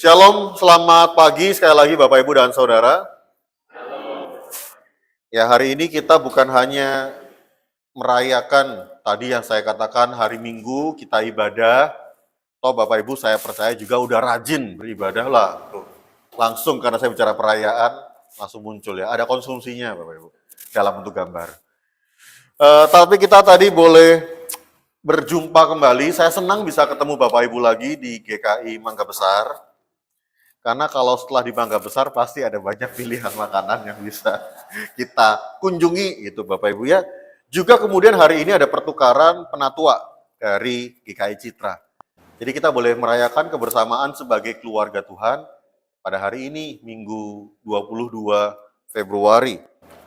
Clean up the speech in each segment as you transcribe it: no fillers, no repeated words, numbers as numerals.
Shalom, selamat pagi sekali lagi Bapak Ibu dan Saudara. Ya, hari ini kita bukan hanya merayakan tadi yang saya katakan hari Minggu kita ibadah. Toh Bapak Ibu saya percaya juga udah rajin beribadah lah. Tuh. Langsung karena saya bicara perayaan langsung muncul ya. Ada konsumsinya Bapak Ibu dalam bentuk gambar. Tapi kita tadi boleh berjumpa kembali. Saya senang bisa ketemu Bapak Ibu lagi di GKI Mangga Besar. Karena kalau setelah di Mangga Besar pasti ada banyak pilihan makanan yang bisa kita kunjungi gitu Bapak Ibu ya. Juga kemudian hari ini ada pertukaran penatua dari GKI Citra. Jadi kita boleh merayakan kebersamaan sebagai keluarga Tuhan pada hari ini Minggu 22 Februari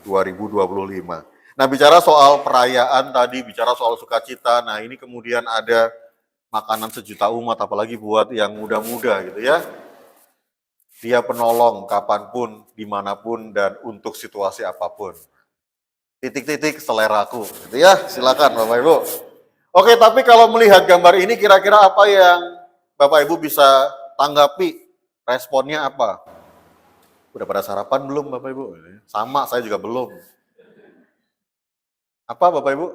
2025. Nah bicara soal perayaan tadi, bicara soal sukacita, nah ini kemudian ada makanan sejuta umat apalagi buat yang muda-muda gitu ya. Dia penolong kapanpun, dimanapun, dan untuk situasi apapun. Titik-titik seleraku, gitu ya. Silakan Bapak Ibu. Oke, tapi kalau melihat gambar ini, kira-kira apa yang Bapak Ibu bisa tanggapi? Responnya apa? Udah pada sarapan belum Bapak Ibu? Sama, saya juga belum. Apa Bapak Ibu?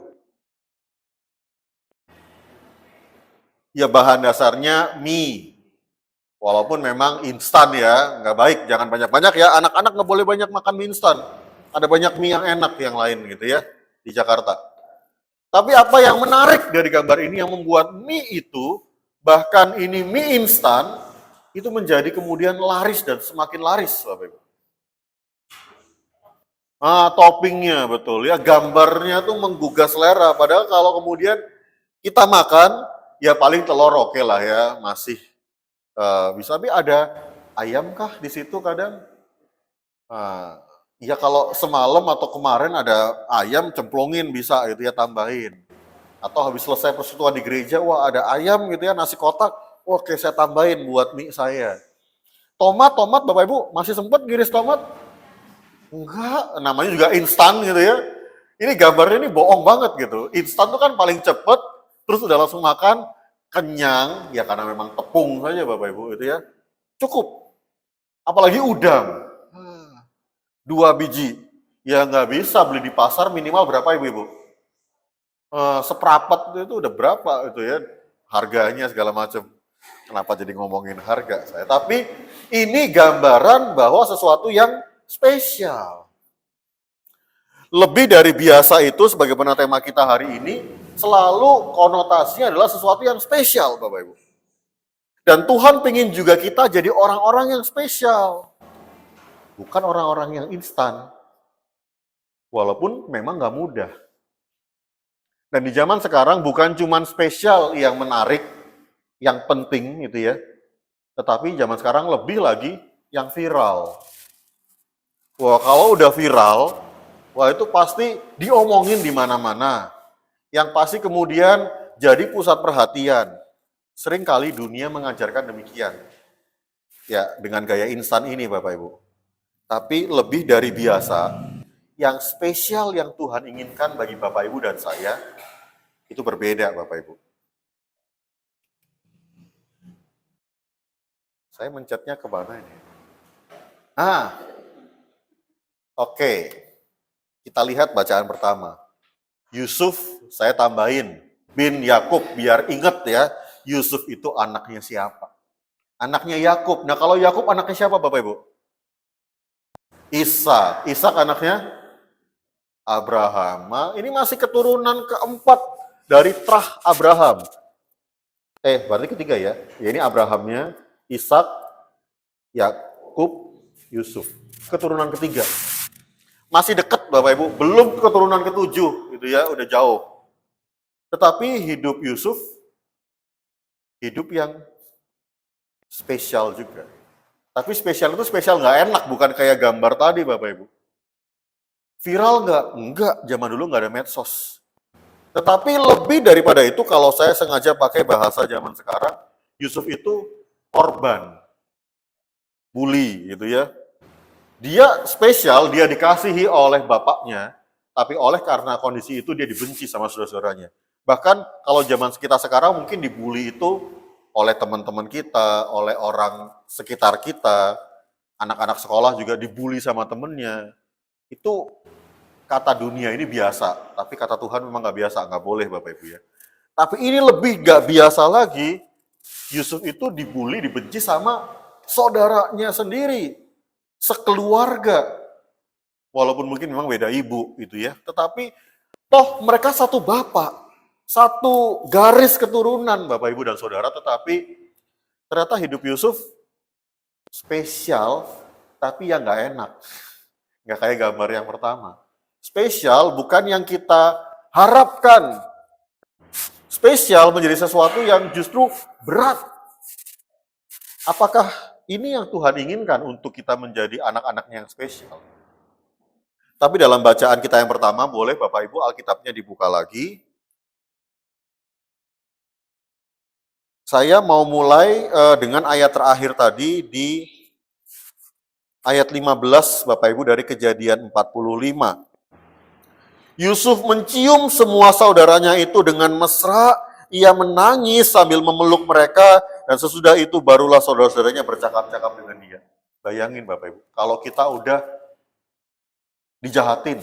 Ya bahan dasarnya mie. Walaupun memang instan ya, nggak baik, jangan banyak-banyak ya. Anak-anak nggak boleh banyak makan mie instan. Ada banyak mie yang enak yang lain gitu ya, di Jakarta. Tapi apa yang menarik dari gambar ini yang membuat mie itu, bahkan ini mie instan, itu menjadi kemudian laris dan semakin laris, Bapak Ibu. Toppingnya betul ya, gambarnya tuh menggugah selera. Padahal kalau kemudian kita makan, ya paling telur oke lah ya, masih bisa, tapi ada ayam kah di situ kadang? Ya kalau semalam atau kemarin ada ayam cemplungin bisa gitu ya tambahin. Atau habis selesai persekutuan di gereja, wah ada ayam gitu ya, nasi kotak, oke saya tambahin buat mie saya. Tomat Bapak Ibu, masih sempat ngiris tomat? Enggak, namanya juga instan gitu ya. Ini gambarnya ini bohong banget gitu. Instan tuh kan paling cepet, terus udah langsung makan, kenyang, ya karena memang tepung saja Bapak Ibu itu ya, cukup. Apalagi udang, 2 biji, ya nggak bisa beli di pasar minimal berapa Ibu-Ibu? Seprapat itu udah berapa itu ya, harganya segala macam. Kenapa jadi ngomongin harga saya? Tapi ini gambaran bahwa sesuatu yang spesial. Lebih dari biasa itu, sebagaimana tema kita hari ini, selalu konotasinya adalah sesuatu yang spesial, Bapak Ibu. Dan Tuhan pengen juga kita jadi orang-orang yang spesial. Bukan orang-orang yang instan. Walaupun memang nggak mudah. Dan di zaman sekarang bukan cuma spesial yang menarik, yang penting gitu ya. Tetapi zaman sekarang lebih lagi yang viral. Wah kalau udah viral, wah itu pasti diomongin di mana-mana. Yang pasti kemudian jadi pusat perhatian. Seringkali dunia mengajarkan demikian. Ya, dengan gaya instan ini Bapak Ibu. Tapi lebih dari biasa, yang spesial yang Tuhan inginkan bagi Bapak Ibu dan saya, itu berbeda Bapak Ibu. Saya mencetnya ke mana ini? Oke. Kita lihat bacaan pertama. Yusuf, saya tambahin, bin Yakub, biar ingat ya, Yusuf itu anaknya siapa? Anaknya Yakub. Nah kalau Yakub anaknya siapa Bapak Ibu? Ishak. Ishak anaknya Abraham. Nah, ini masih keturunan keempat dari terah Abraham. Berarti ketiga ya. Ya ini Abrahamnya, Ishak, Yakub, Yusuf. Keturunan ketiga. Masih dekat Bapak Ibu, belum keturunan ketujuh gitu ya, udah jauh. Tetapi hidup Yusuf, hidup yang spesial juga. Tapi spesial itu spesial nggak enak, bukan kayak gambar tadi Bapak Ibu. Viral nggak? Enggak, zaman dulu nggak ada medsos. Tetapi lebih daripada itu, kalau saya sengaja pakai bahasa zaman sekarang, Yusuf itu korban, bully gitu ya. Dia spesial, dia dikasihi oleh bapaknya, tapi oleh karena kondisi itu dia dibenci sama saudara-saudaranya. Bahkan kalau zaman kita sekarang mungkin dibully itu oleh teman-teman kita, oleh orang sekitar kita, anak-anak sekolah juga dibully sama temennya. Itu kata dunia ini biasa, tapi kata Tuhan memang nggak biasa, nggak boleh Bapak Ibu ya. Tapi ini lebih nggak biasa lagi, Yusuf itu dibully, dibenci sama saudaranya sendiri, sekeluarga. Walaupun mungkin memang beda ibu gitu ya, tetapi toh mereka satu bapak, satu garis keturunan Bapak Ibu dan Saudara, tetapi ternyata hidup Yusuf spesial, tapi yang nggak enak. Nggak kayak gambar yang pertama. Spesial bukan yang kita harapkan. Spesial menjadi sesuatu yang justru berat. Apakah ini yang Tuhan inginkan untuk kita menjadi anak-anaknya yang spesial? Tapi dalam bacaan kita yang pertama, boleh Bapak Ibu Alkitabnya dibuka lagi. Saya mau mulai dengan ayat terakhir tadi di ayat 15 Bapak Ibu dari Kejadian 45. Yusuf mencium semua saudaranya itu dengan mesra, ia menangis sambil memeluk mereka, dan sesudah itu barulah saudara-saudaranya bercakap-cakap dengan dia. Bayangin Bapak Ibu, kalau kita udah dijahatin,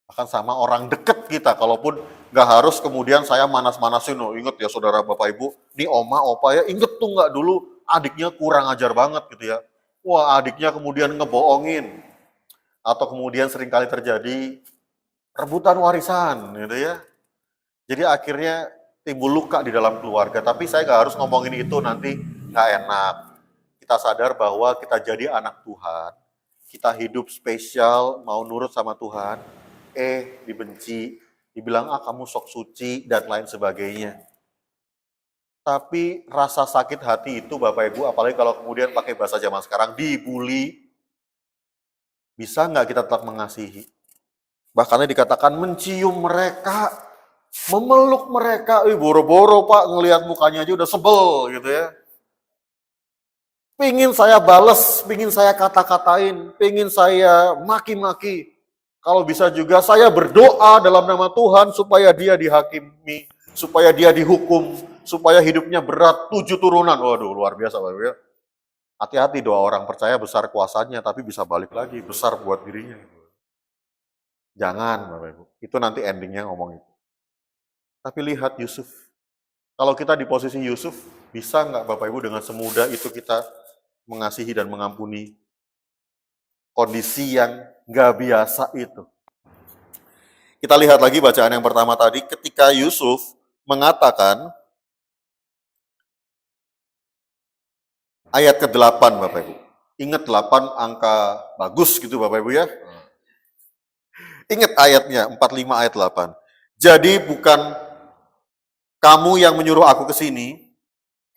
bahkan sama orang deket kita, kalaupun nggak harus kemudian saya manas-manasin, oh inget ya saudara Bapak Ibu, nih oma, opa ya, inget tuh nggak dulu adiknya kurang ajar banget gitu ya. Wah adiknya kemudian ngebohongin, atau kemudian seringkali terjadi rebutan warisan gitu ya. Jadi akhirnya timbul luka di dalam keluarga. Tapi saya nggak harus ngomongin itu, nanti nggak enak. Kita sadar bahwa kita jadi anak Tuhan, kita hidup spesial, mau nurut sama Tuhan, dibenci, dibilang kamu sok suci, dan lain sebagainya. Tapi rasa sakit hati itu Bapak Ibu, apalagi kalau kemudian pakai bahasa zaman sekarang, dibully, bisa nggak kita tetap mengasihi? Bahkan dikatakan mencium mereka, memeluk mereka. Boro-boro Pak, ngelihat mukanya aja udah sebel gitu ya. Pingin saya bales, pingin saya kata-katain, pingin saya maki-maki. Kalau bisa juga saya berdoa dalam nama Tuhan supaya dia dihakimi, supaya dia dihukum, supaya hidupnya berat 7 turunan. Waduh, luar biasa Bapak ya. Hati-hati, doa orang percaya besar kuasanya, tapi bisa balik lagi, besar buat dirinya. Jangan Bapak Ibu, itu nanti endingnya ngomong itu. Tapi lihat Yusuf, kalau kita di posisi Yusuf, bisa nggak Bapak Ibu dengan semudah itu kita mengasihi dan mengampuni kondisi yang nggak biasa itu? Kita lihat lagi bacaan yang pertama tadi, ketika Yusuf mengatakan, ayat ke-8 Bapak Ibu. Ingat 8 angka bagus gitu Bapak Ibu ya. Ingat ayatnya, 45 ayat 8. Jadi bukan kamu yang menyuruh aku ke sini,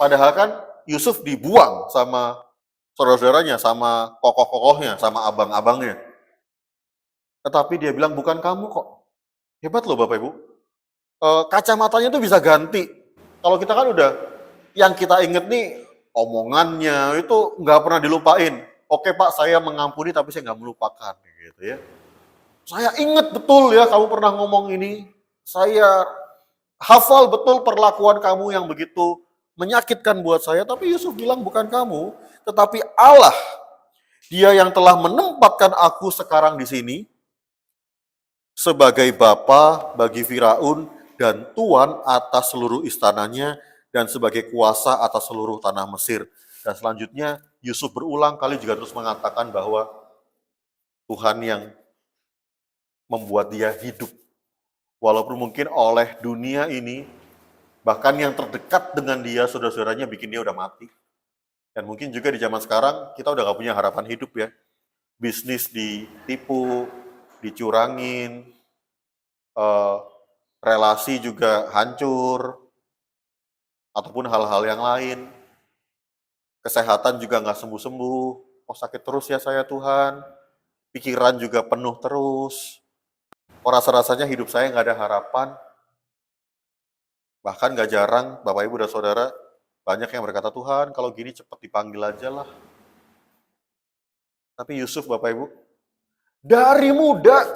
padahal kan Yusuf dibuang sama saudara-saudaranya, sama kokoh-kokohnya, sama abang-abangnya. Tetapi dia bilang, bukan kamu kok. Hebat loh Bapak Ibu. Kacamatanya tuh bisa ganti. Kalau kita kan udah, yang kita inget nih, omongannya itu nggak pernah dilupain. Oke Pak, saya mengampuni tapi saya nggak melupakan. Gitu ya. Saya ingat betul ya kamu pernah ngomong ini. Saya hafal betul perlakuan kamu yang begitu menyakitkan buat saya. Tapi Yusuf bilang bukan kamu, tetapi Allah. Dia yang telah menempatkan aku sekarang di sini sebagai bapa bagi Firaun dan tuan atas seluruh istananya dan sebagai kuasa atas seluruh tanah Mesir. Dan selanjutnya Yusuf berulang kali juga terus mengatakan bahwa Tuhan yang membuat dia hidup. Walaupun mungkin oleh dunia ini, bahkan yang terdekat dengan dia, saudara-saudaranya bikin dia udah mati. Dan mungkin juga di zaman sekarang, kita udah gak punya harapan hidup ya. Bisnis ditipu, dicurangin, relasi juga hancur, ataupun hal-hal yang lain. Kesehatan juga gak sembuh-sembuh. Oh sakit terus ya saya Tuhan. Pikiran juga penuh terus. Oh rasa-rasanya hidup saya nggak ada harapan. Bahkan nggak jarang Bapak Ibu dan Saudara, banyak yang berkata, Tuhan kalau gini cepat dipanggil aja lah. Tapi Yusuf Bapak Ibu, dari muda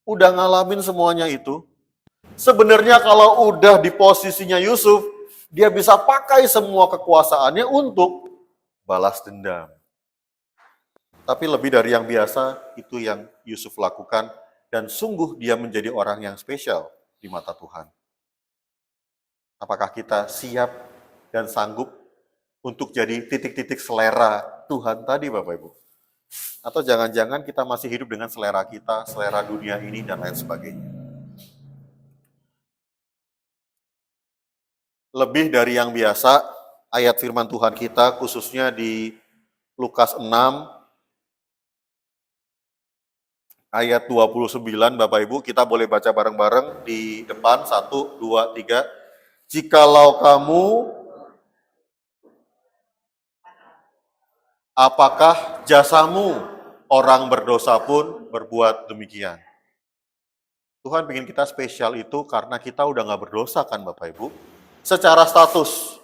udah ngalamin semuanya itu. Sebenarnya kalau udah di posisinya Yusuf, Dia bisa pakai semua kekuasaannya untuk balas dendam. Tapi lebih dari yang biasa, itu yang Yusuf lakukan, dan sungguh dia menjadi orang yang spesial di mata Tuhan. Apakah kita siap dan sanggup untuk jadi titik-titik selera Tuhan tadi, Bapak Ibu? Atau jangan-jangan kita masih hidup dengan selera kita, selera dunia ini, dan lain sebagainya. Lebih dari yang biasa, ayat firman Tuhan kita, khususnya di Lukas 6, ayat 29, Bapak Ibu, kita boleh baca bareng-bareng di depan, 1, 2, 3. Jikalau kamu, apakah jasamu orang berdosa pun berbuat demikian? Tuhan ingin kita spesial itu karena kita udah gak berdosa kan Bapak Ibu. Secara status,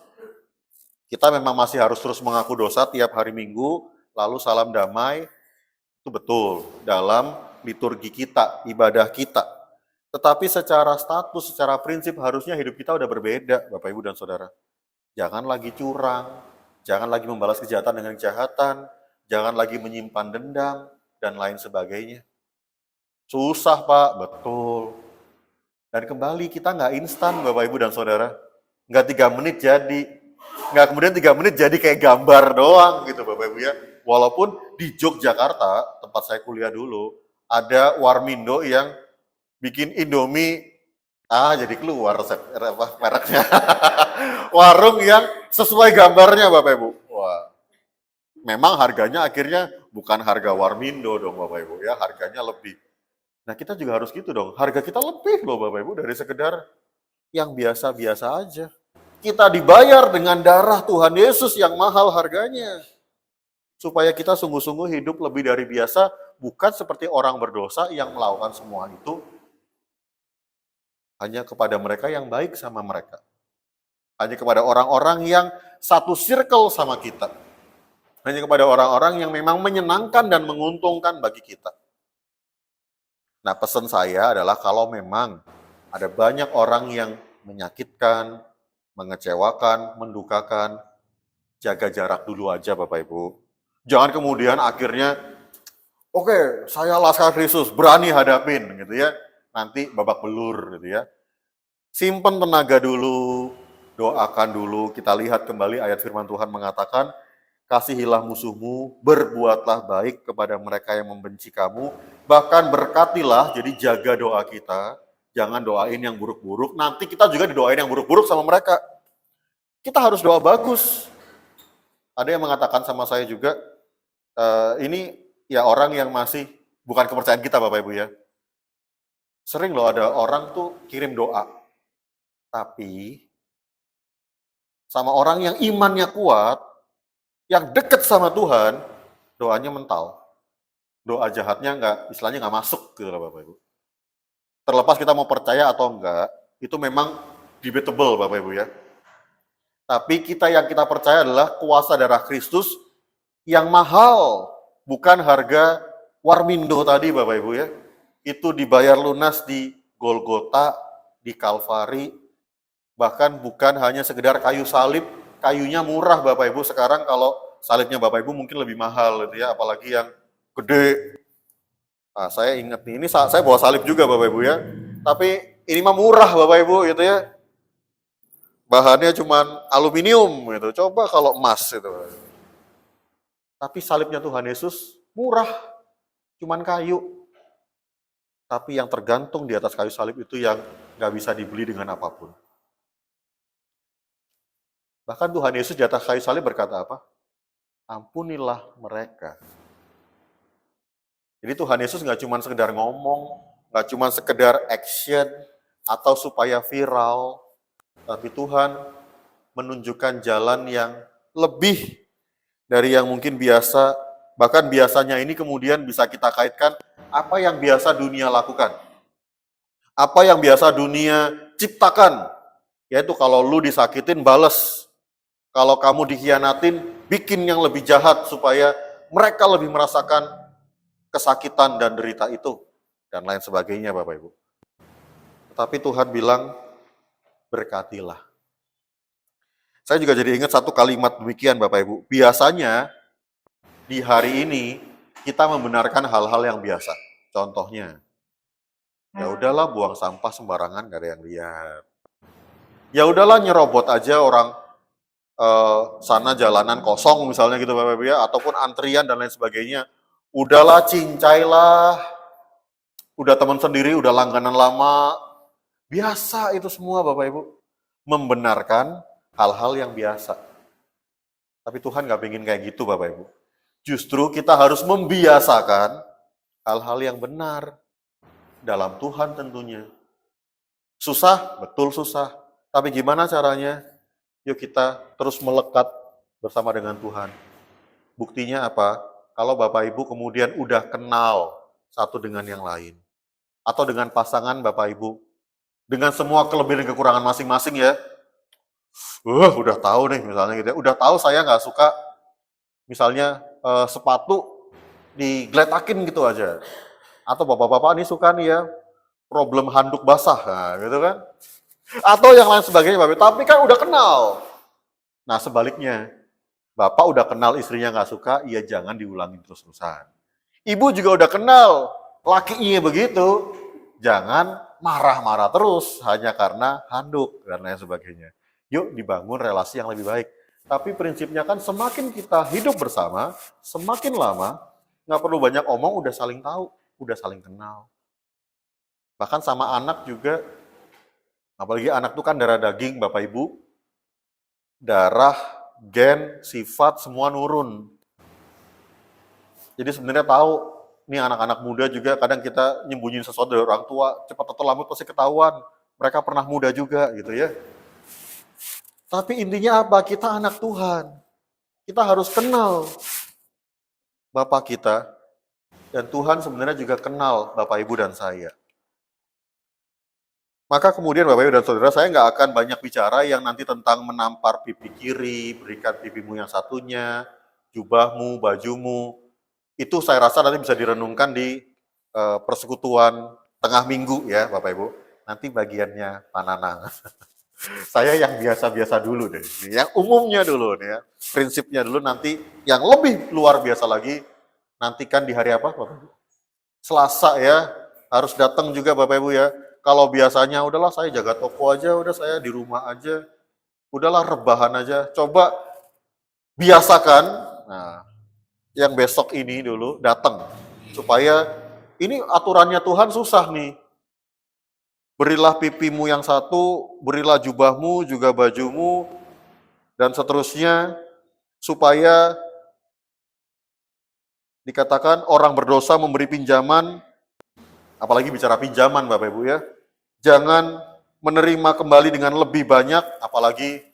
kita memang masih harus terus mengaku dosa tiap hari Minggu, lalu salam damai, itu betul dalam liturgi kita, ibadah kita. Tetapi secara status, secara prinsip harusnya hidup kita udah berbeda Bapak Ibu dan Saudara. Jangan lagi curang, jangan lagi membalas kejahatan dengan kejahatan, jangan lagi menyimpan dendam, dan lain sebagainya. Susah Pak, betul. Dan kembali kita nggak instan Bapak Ibu dan Saudara. Nggak 3 menit jadi. Nggak kemudian 3 menit jadi kayak gambar doang gitu Bapak Ibu ya. Walaupun di Yogyakarta, tempat saya kuliah dulu, ada Warmindo yang bikin Indomie, jadi keluar mereknya. Warung yang sesuai gambarnya Bapak Ibu. Wah, memang harganya akhirnya bukan harga Warmindo dong Bapak Ibu ya, harganya lebih. Nah kita juga harus gitu dong, harga kita lebih loh Bapak Ibu dari sekedar yang biasa-biasa aja. Kita dibayar dengan darah Tuhan Yesus yang mahal harganya. Supaya kita sungguh-sungguh hidup lebih dari biasa, bukan seperti orang berdosa yang melakukan semua itu hanya kepada mereka yang baik sama mereka. Hanya kepada orang-orang yang satu circle sama kita. Hanya kepada orang-orang yang memang menyenangkan dan menguntungkan bagi kita. Nah, pesan saya adalah kalau memang ada banyak orang yang menyakitkan, mengecewakan, mendukakan, jaga jarak dulu aja Bapak Ibu. Jangan kemudian akhirnya, oke, saya Laskar Kristus, berani hadapin gitu ya. Nanti babak belur gitu ya. Simpen tenaga dulu, doakan dulu. Kita lihat kembali ayat firman Tuhan mengatakan, kasihilah musuhmu, berbuatlah baik kepada mereka yang membenci kamu, bahkan berkatilah, jadi jaga doa kita, jangan doain yang buruk-buruk, nanti kita juga didoain yang buruk-buruk sama mereka. Kita harus doa bagus. Ada yang mengatakan sama saya juga, ini ya orang yang masih, bukan kepercayaan kita Bapak Ibu ya, sering loh ada orang tuh kirim doa, tapi sama orang yang imannya kuat, yang dekat sama Tuhan, doanya mental. Doa jahatnya istilahnya nggak masuk gitu loh Bapak Ibu. Terlepas kita mau percaya atau enggak, itu memang debatable Bapak Ibu ya. Tapi yang kita percaya adalah kuasa darah Kristus yang mahal, bukan harga Warmindo tadi Bapak Ibu ya. Itu dibayar lunas di Golgota, di Kalvari, bahkan bukan hanya sekedar kayu salib, kayunya murah Bapak Ibu. Sekarang kalau salibnya Bapak Ibu mungkin lebih mahal gitu ya, apalagi yang gede. Nah, saya ingat nih, ini saya bawa salib juga Bapak Ibu ya. Tapi ini mah murah Bapak Ibu gitu ya. Bahannya cuma aluminium gitu. Coba kalau emas itu. Tapi salibnya Tuhan Yesus murah, cuman kayu. Tapi yang tergantung di atas kayu salib itu yang nggak bisa dibeli dengan apapun. Bahkan Tuhan Yesus di atas kayu salib berkata apa? Ampunilah mereka. Jadi Tuhan Yesus nggak cuma sekedar ngomong, nggak cuma sekedar action, atau supaya viral, tapi Tuhan menunjukkan jalan yang lebih dari yang mungkin biasa, bahkan biasanya ini kemudian bisa kita kaitkan apa yang biasa dunia lakukan. Apa yang biasa dunia ciptakan, yaitu kalau lu disakitin, bales. Kalau kamu dikhianatin, bikin yang lebih jahat supaya mereka lebih merasakan kesakitan dan derita itu, dan lain sebagainya Bapak Ibu. Tetapi Tuhan bilang, berkatilah. Saya juga jadi ingat satu kalimat demikian Bapak Ibu. Biasanya di hari ini kita membenarkan hal-hal yang biasa. Contohnya, ya udahlah buang sampah sembarangan gak ada yang lihat. Ya udahlah nyerobot aja orang sana jalanan kosong misalnya gitu Bapak Ibu ya, ataupun antrian dan lain sebagainya. Udahlah cincailah, udah teman sendiri, udah langganan lama. Biasa itu semua Bapak Ibu. Membenarkan hal-hal yang biasa. Tapi Tuhan gak pengen kayak gitu Bapak Ibu. Justru kita harus membiasakan hal-hal yang benar. Dalam Tuhan tentunya. Susah? Betul susah. Tapi gimana caranya? Yuk kita terus melekat bersama dengan Tuhan. Buktinya apa? Kalau Bapak Ibu kemudian udah kenal satu dengan yang lain. Atau dengan pasangan Bapak Ibu. Dengan semua kelebihan dan kekurangan masing-masing ya. Udah tahu nih misalnya gitu ya. Udah tahu saya nggak suka misalnya sepatu digeletakin gitu aja. Atau bapak-bapak ini suka nih ya problem handuk basah, nah, gitu kan. Atau yang lain sebagainya, Bapak. Tapi kan udah kenal. Nah sebaliknya, Bapak udah kenal istrinya nggak suka, ya jangan diulangi terus-terusan. Ibu juga udah kenal lakinya begitu, jangan marah-marah terus hanya karena handuk dan lain sebagainya. Yuk dibangun relasi yang lebih baik. Tapi prinsipnya kan semakin kita hidup bersama, semakin lama, nggak perlu banyak omong, udah saling tahu, udah saling kenal. Bahkan sama anak juga, apalagi anak itu kan darah daging Bapak Ibu, darah, gen, sifat, semua nurun. Jadi sebenarnya tahu, nih anak-anak muda juga kadang kita nyembunyiin sesuatu dari orang tua, cepat atau lambat pasti ketahuan. Mereka pernah muda juga gitu ya. Tapi intinya apa? Kita anak Tuhan. Kita harus kenal Bapak kita. Dan Tuhan sebenarnya juga kenal Bapak Ibu dan saya. Maka kemudian Bapak Ibu dan Saudara, saya nggak akan banyak bicara yang nanti tentang menampar pipi kiri, berikan pipimu yang satunya, jubahmu, bajumu. Itu saya rasa nanti bisa direnungkan di persekutuan tengah minggu ya Bapak Ibu. Nanti bagiannya Pak Nanang. Saya yang biasa-biasa dulu deh, yang umumnya dulu nih ya, prinsipnya dulu, nanti yang lebih luar biasa lagi, nantikan di hari apa Bapak Ibu? Selasa ya, harus datang juga Bapak Ibu ya. Kalau biasanya udahlah saya jaga toko aja, udah saya di rumah aja, udahlah rebahan aja, coba biasakan, nah yang besok ini dulu datang, supaya ini aturannya Tuhan susah nih. Berilah pipimu yang satu, berilah jubahmu, juga bajumu, dan seterusnya, supaya dikatakan orang berdosa memberi pinjaman, apalagi bicara pinjaman Bapak Ibu ya, jangan menerima kembali dengan lebih banyak, apalagi,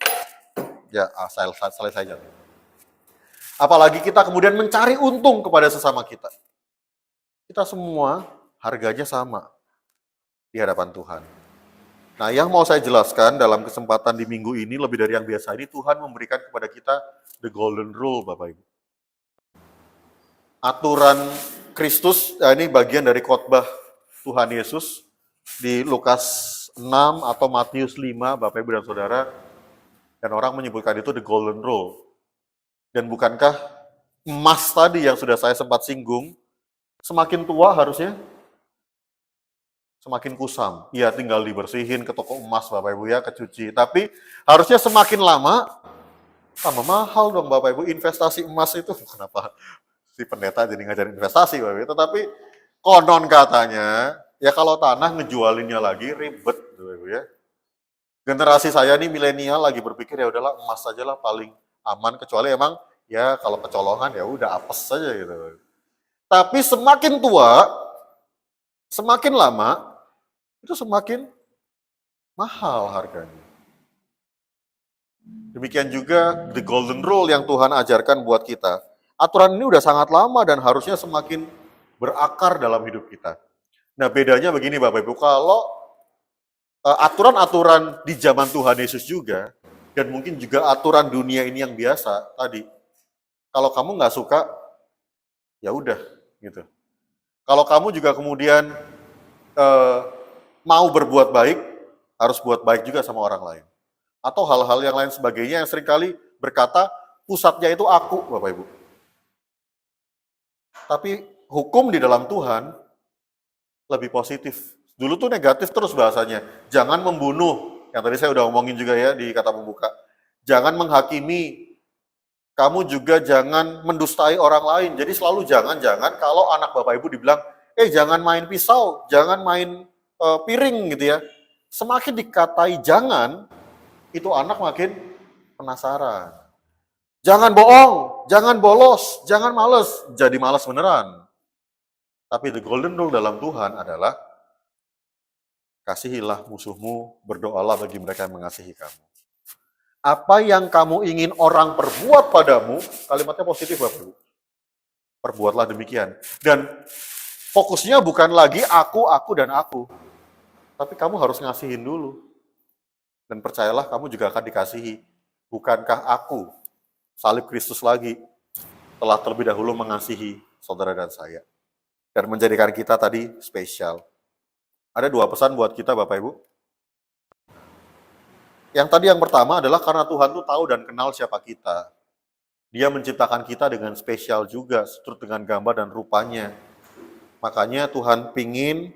ya selesai saja. Apalagi kita kemudian mencari untung kepada sesama kita. Kita semua harganya sama di hadapan Tuhan. Nah, yang mau saya jelaskan dalam kesempatan di minggu ini, lebih dari yang biasa ini, Tuhan memberikan kepada kita the golden rule, Bapak Ibu. Aturan Kristus, ini bagian dari khotbah Tuhan Yesus di Lukas 6 atau Matius 5, Bapak Ibu dan Saudara, dan orang menyebutkan itu the golden rule. Dan bukankah emas tadi yang sudah saya sempat singgung, semakin tua harusnya semakin kusam. Ya tinggal dibersihin ke toko emas Bapak Ibu ya, kecuci. Tapi harusnya semakin lama, tambah mahal dong Bapak Ibu. Investasi emas itu, kenapa si pendeta jadi ngajarin investasi Bapak Ibu. Tetapi konon katanya, ya kalau tanah ngejualinnya lagi ribet Bapak Ibu ya. Generasi saya nih milenial lagi berpikir ya udahlah emas saja lah paling aman, kecuali emang ya kalau kecolongan ya udah apes saja gitu. Tapi semakin tua, semakin lama, itu semakin mahal harganya. Demikian juga the golden rule yang Tuhan ajarkan buat kita. Aturan ini udah sangat lama dan harusnya semakin berakar dalam hidup kita. Nah bedanya begini Bapak Ibu, kalau aturan-aturan di zaman Tuhan Yesus juga, dan mungkin juga aturan dunia ini yang biasa tadi, kalau kamu nggak suka, ya udah gitu. Kalau kamu juga kemudian mau berbuat baik, harus buat baik juga sama orang lain. atau hal-hal yang lain sebagainya yang seringkali berkata pusatnya itu aku, Bapak Ibu. Tapi hukum di dalam Tuhan lebih positif. Dulu tuh negatif terus bahasanya. Jangan membunuh. Yang tadi saya udah ngomongin juga ya di kata pembuka. Jangan menghakimi. Kamu juga jangan mendustai orang lain. Jadi selalu jangan-jangan kalau anak Bapak Ibu dibilang, jangan main pisau, jangan main piring gitu ya. Semakin dikatai jangan, itu anak makin penasaran. Jangan bohong, jangan bolos, jangan males. Jadi malas beneran. Tapi the golden rule dalam Tuhan adalah kasihilah musuhmu, berdoalah bagi mereka yang mengasihi kamu. Apa yang kamu ingin orang perbuat padamu, kalimatnya positif Bapak Ibu. Perbuatlah demikian. Dan fokusnya bukan lagi aku, dan aku. Tapi kamu harus ngasihin dulu. Dan percayalah kamu juga akan dikasihi. Bukankah aku, salib Kristus lagi, telah terlebih dahulu mengasihi saudara dan saya. Dan menjadikan kita tadi spesial. Ada 2 pesan buat kita Bapak Ibu. Yang tadi yang pertama adalah karena Tuhan tuh tahu dan kenal siapa kita. Dia menciptakan kita dengan spesial juga, seturut dengan gambar dan rupanya. Makanya Tuhan pingin,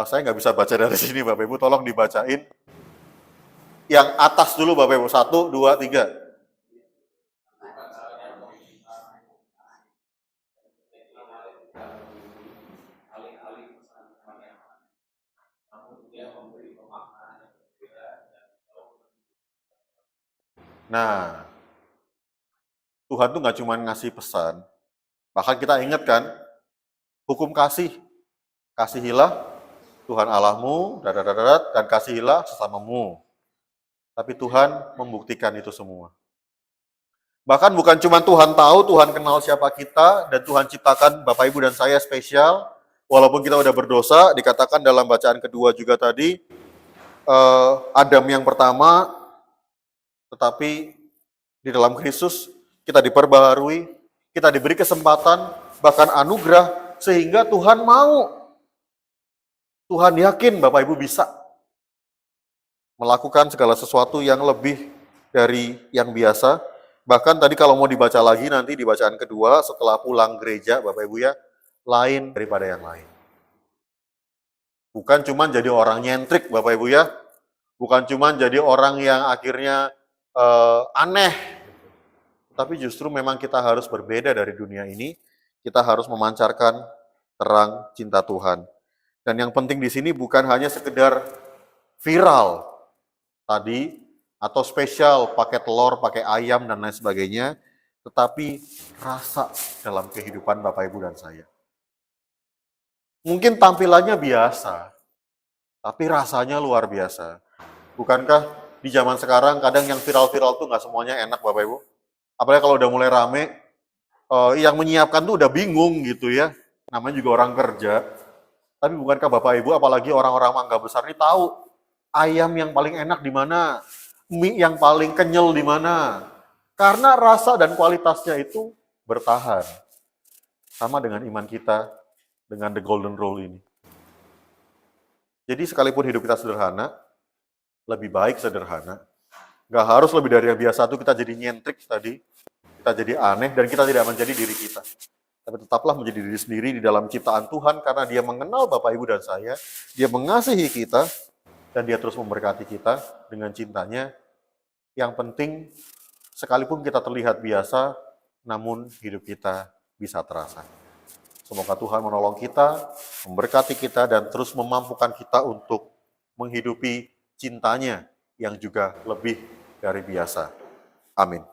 saya nggak bisa baca dari sini Bapak Ibu, tolong dibacain. Yang atas dulu Bapak Ibu, 1, 2, 3. Nah, Tuhan tuh nggak cuma ngasih pesan, bahkan kita ingat kan, hukum kasih, kasihilah Tuhan Allahmu, dan kasihilah sesamamu. Tapi Tuhan membuktikan itu semua. Bahkan bukan cuma Tuhan tahu, Tuhan kenal siapa kita, dan Tuhan ciptakan Bapak Ibu dan saya spesial, walaupun kita udah berdosa, dikatakan dalam bacaan kedua juga tadi, Adam yang pertama, tetapi di dalam Kristus kita diperbaharui, kita diberi kesempatan, bahkan anugerah, sehingga Tuhan mau. Tuhan yakin Bapak Ibu bisa melakukan segala sesuatu yang lebih dari yang biasa. Bahkan tadi kalau mau dibaca lagi nanti di bacaan kedua setelah pulang gereja Bapak Ibu ya, lain daripada yang lain. Bukan cuma jadi orang nyentrik Bapak Ibu ya, bukan cuma jadi orang yang akhirnya aneh, tapi justru memang kita harus berbeda dari dunia ini, kita harus memancarkan terang cinta Tuhan. Dan yang penting di sini bukan hanya sekedar viral tadi, atau spesial, pakai telur, pakai ayam, dan lain sebagainya, tetapi rasa dalam kehidupan Bapak Ibu dan saya. Mungkin tampilannya biasa, tapi rasanya luar biasa. Bukankah di zaman sekarang kadang yang viral-viral tuh nggak semuanya enak Bapak Ibu? Apalagi kalau udah mulai rame, yang menyiapkan tuh udah bingung gitu ya. Namanya juga orang kerja. Tapi bukankah Bapak Ibu, apalagi orang-orang Mangga Besar ini tahu ayam yang paling enak di mana, mie yang paling kenyal di mana. Karena rasa dan kualitasnya itu bertahan. Sama dengan iman kita, dengan the golden rule ini. Jadi sekalipun hidup kita sederhana, lebih baik sederhana. Nggak harus lebih dari yang biasa tuh kita jadi nyentrik tadi, kita jadi aneh, dan kita tidak menjadi diri kita. Tapi tetaplah menjadi diri sendiri di dalam ciptaan Tuhan, karena Dia mengenal Bapak Ibu dan saya, Dia mengasihi kita, dan Dia terus memberkati kita dengan cintanya. Yang penting, sekalipun kita terlihat biasa, namun hidup kita bisa terasa. Semoga Tuhan menolong kita, memberkati kita, dan terus memampukan kita untuk menghidupi cintanya yang juga lebih dari biasa. Amin.